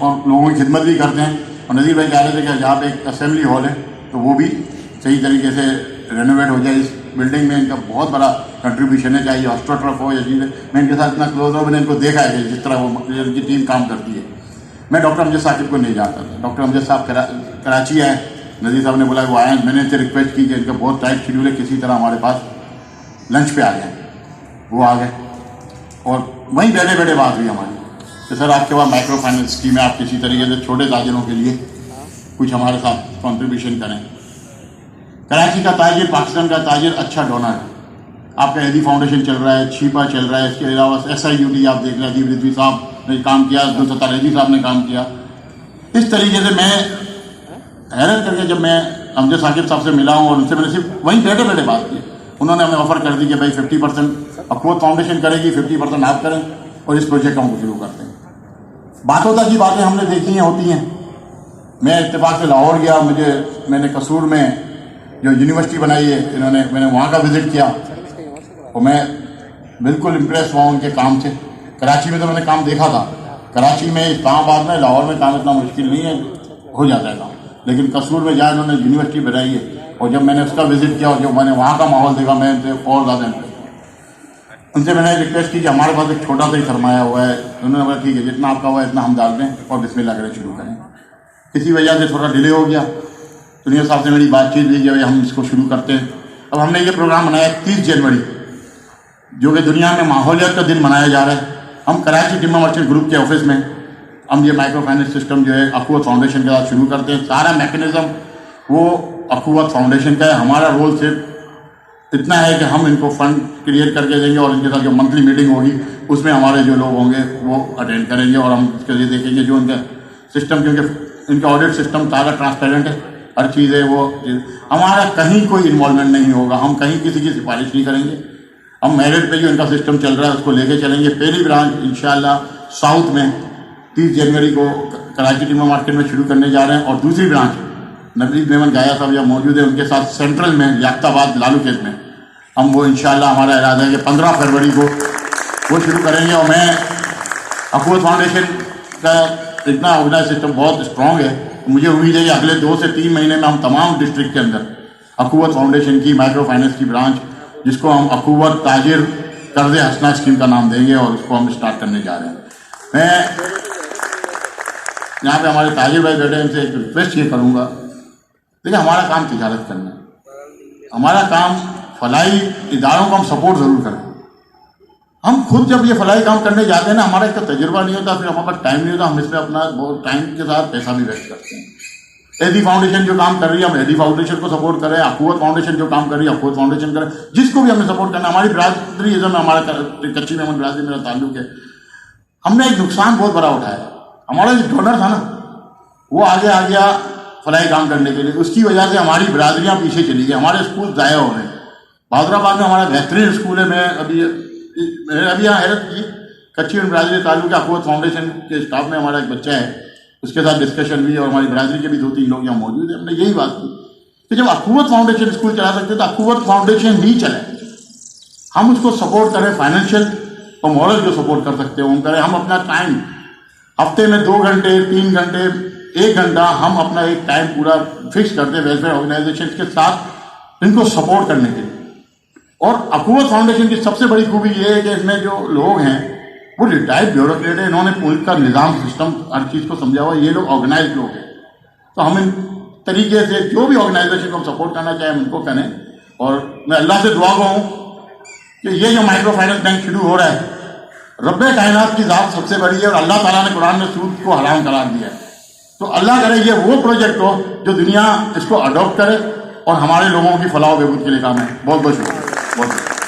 اور لوگوں کی خدمت بھی کرتے ہیں. اور نذیر بھائی کہہ رہے تھے کہ جہاں پہ ایک اسمبلی ہال ہے تو وہ بھی صحیح طریقے سے رینوویٹ ہو جائے. اس بلڈنگ میں ان کا بہت بڑا کنٹریبیوشن ہے, چاہے آسٹرو ٹرف ہو یا چیزیں. میں ان کے ساتھ اتنا کلوز ہوں, میں نے ان کو دیکھا ہے کہ جس طرح وہ ان کی ٹیم کام کرتی ہے. میں ڈاکٹر امجد ثاقب کو نہیں جانتا تھا. ڈاکٹر امجد صاحب کراچی آئے, نذیر صاحب نے بولا وہ آئے, میں نے ان سے ریکویسٹ کی کہ ان کا بہت ٹائٹ شیڈیول ہے, کسی طرح ہمارے پاس لنچ پہ آ جائیں. وہ آ گئے اور وہیں بیٹھے بیٹھے بات ہوئی ہماری کہ سر آپ کے پاس مائکرو فائنینس اسکیم ہے, آپ کسی طریقے سے چھوٹے تاجروں کے لیے کچھ ہمارے ساتھ کنٹریبیوشن کریں. کراچی کا تاجر, پاکستان کا تاجر اچھا ڈونر ہے. آپ کا ایدی فاؤنڈیشن چل رہا ہے, چھیپا چل رہا ہے, اس کے علاوہ SIUT آپ دیکھ رہے ہیں, ادیب رضوی صاحب نے کام کیا, عبدالستار ریزی صاحب نے کام کیا. اس طریقے سے میں حیرت کر کے جب میں امجد ثاقب صاحب سے ملا ہوں اور ان سے میں نے صرف وہیں بیٹھے بیٹھے بات کی, انہوں نے ہمیں آفر کر دی کہ بھائی 50% اخوت فاؤنڈیشن کرے گی, 50% آپ کریں اور اس پروجیکٹ کو ہم شروع کرتے ہیں. باتوں تک کی باتیں ہم نے دیکھی ہیں, ہوتی ہیں. میں اتفاق سے لاہور گیا, میں نے قصور میں جو یونیورسٹی بنائی ہے میں نے وہاں کا وزٹ کیا اور میں بالکل امپریس ہوا ان کے کام سے. کراچی میں تو میں نے کام دیکھا تھا, کراچی میں, اسلام آباد میں, لاہور میں کام اتنا مشکل نہیں ہے, ہو جاتا ہے کام. لیکن قصور میں جہاں انہوں نے یونیورسٹی بنائی ہے اور جب میں نے اس کا وزٹ کیا اور جب میں نے وہاں کا ماحول دیکھا, میں ان سے اور زیادہ امپریس ہوا. ان سے میں نے ریکویسٹ کی کہ ہمارے پاس ایک چھوٹا سا ہی سرمایہ ہوا ہے. انہوں نے بولا ٹھیک ہے, جتنا آپ کا ہوا ہے اتنا ہم ڈال دیں اور بسم اللہ کریں شروع کریں. کسی وجہ سے تھوڑا ڈیلے ہو گیا. دنیا صاحب سے میری بات چیت ہوئی کہ ہم اس کو شروع کرتے ہیں. اب ہم نے یہ پروگرام منایا 30 جنوری, جو کہ دنیا میں ماحولیات کا دن منایا جا رہا ہے. ہم کراچی ٹیمہ مرچنٹ گروپ کے آفس میں ہم یہ مائکرو فائنینس سسٹم جو ہے اخوت فاؤنڈیشن کے ساتھ شروع کرتے ہیں. سارا میکنزم وہ اخوت فاؤنڈیشن کا ہے. ہمارا رول صرف اتنا ہے کہ ہم ان کو فنڈ کریٹ کر کے دیں گے اور ان کے ساتھ جو منتھلی میٹنگ ہوگی اس میں ہمارے جو لوگ ہوں گے وہ اٹینڈ کریں گے اور ہم اس کے لیے دیکھیں گے جو ان کا سسٹم, کیونکہ ان کا آڈٹ سسٹم سارا ٹرانسپیرنٹ ہے, ہر چیز ہے. وہ ہمارا کہیں کوئی انوالومنٹ نہیں ہوگا, ہم کہیں کسی کی سفارش نہیں کریں گے. ہم میرٹ پہ جو ان کا سسٹم چل رہا ہے اس کو لے کے چلیں گے. پہلی برانچ انشاءاللہ ساؤتھ میں 30 جنوری کو کراچی ٹیمہ مارکیٹ میں شروع کرنے جا رہے ہیں, اور دوسری برانچ نبیل میمن گایا صاحب جب موجود ہے ان کے ساتھ سینٹرل میں یافتہ آباد لالو کیس میں ہم وہ انشاءاللہ ہمارا ارادہ ہے کہ 15 فروری کو وہ شروع کریں گے. اور میں اخوت فاؤنڈیشن کا اتنا آرگنائز سسٹم بہت اسٹرانگ ہے, مجھے امید ہے کہ اگلے 2 سے 3 مہینے میں ہم تمام ڈسٹرکٹ کے اندر اخوت فاؤنڈیشن کی مائکرو فائنینس کی برانچ, جس کو ہم اخوت تاجر قرض حسنہ اسکیم کا نام دیں گے, اور اس کو ہم اسٹارٹ کرنے جا رہے ہیں. میں یہاں پہ ہمارے تاجر بھائی بیٹھے, ان سے ایک ریکویسٹ یہ کروں گا, دیکھیں ہمارا کام تجارت کرنا ہے, ہمارا کام فلاحی اداروں کو ہم سپورٹ ضرور کریں. ہم خود جب یہ فلاحی کام کرنے جاتے ہیں نا, ہمارا ایک تو تجربہ نہیں ہوتا, پھر ہمارے پاس ٹائم نہیں ہوتا, ہم اس میں اپنا بہت ٹائم کے ساتھ پیسہ بھی ویسٹ کرتے ہیں. ایدی فاؤنڈیشن جو کام کر رہی ہے ہم ایدی فاؤنڈیشن کو سپورٹ کریں, اخوت فاؤنڈیشن جو کام کر رہی ہے اخوت فاؤنڈیشن کریں, جس کو بھی ہمیں سپورٹ کرنا. ہماری برادری ازم میں, ہمارا کچی محمد برادری میرا تعلق ہے. ہم نے ایک نقصان بہت بڑا اٹھایا. ہمارا جو ڈونر تھا نا وہ آگے آ گیا فلاحی کام کرنے کے لیے, اس کی وجہ سے ہماری برادریاں پیچھے چلی گئی, ہمارے اسکول ضائع ہو رہے ہیں. بہادر آباد میں ہمارا بہترین اسکول ہے. میں ابھی یہاں حیرت کی, کچی اور برادری تعلق اخوت فاؤنڈیشن کے اسٹاف میں ہمارا ایک بچہ ہے, اس کے ساتھ ڈسکشن ہوئی اور ہماری برادری کے بھی 2-3 لوگ یہاں موجود ہیں. ہم نے یہی بات کی کہ جب اخوت فاؤنڈیشن اسکول چلا سکتے تو اخوت فاؤنڈیشن ہی چلے. ہم اس کو سپورٹ کریں, فائنینشیل اور مورل جو سپورٹ کر سکتے ہیں وہ کریں. ہم اپنا ٹائم ہفتے میں 2 گھنٹے 3 گھنٹے 1 گھنٹہ ہم اپنا ایک ٹائم پورا فکس کرتے ہیں ویلفیئر آرگنائزیشن کے ساتھ ان کو سپورٹ کرنے کے لیے. اور اخوت فاؤنڈیشن کی سب سے بڑی خوبی یہ ہے کہ اس میں جو لوگ ہیں وہ ریٹائرڈ بیوروکریٹ ہیں, انہوں نے ملک کا نظام سسٹم ہر چیز کو سمجھا ہوا ہے. یہ لوگ آرگنائز لوگ ہیں, تو ہم ان طریقے سے جو بھی آرگنائزیشن کو ہم سپورٹ کرنا چاہیں ہم ان کو کریں. اور میں اللہ سے دعا ہوں کہ یہ جو مائکرو فائنینس بینک شروع ہو رہا ہے, رب کائنات کی ذات سب سے بڑی ہے, اور اللہ تعالیٰ نے قرآن میں سود کو حرام قرار دیا ہے. تو اللہ کرے یہ وہ پروجیکٹ ہو جو دنیا اس کو اڈاپٹ کرے اور ہمارے لوگوں کی فلاح و بہبود کے لیے کام ہے. بہت بہت شکریہ. بہت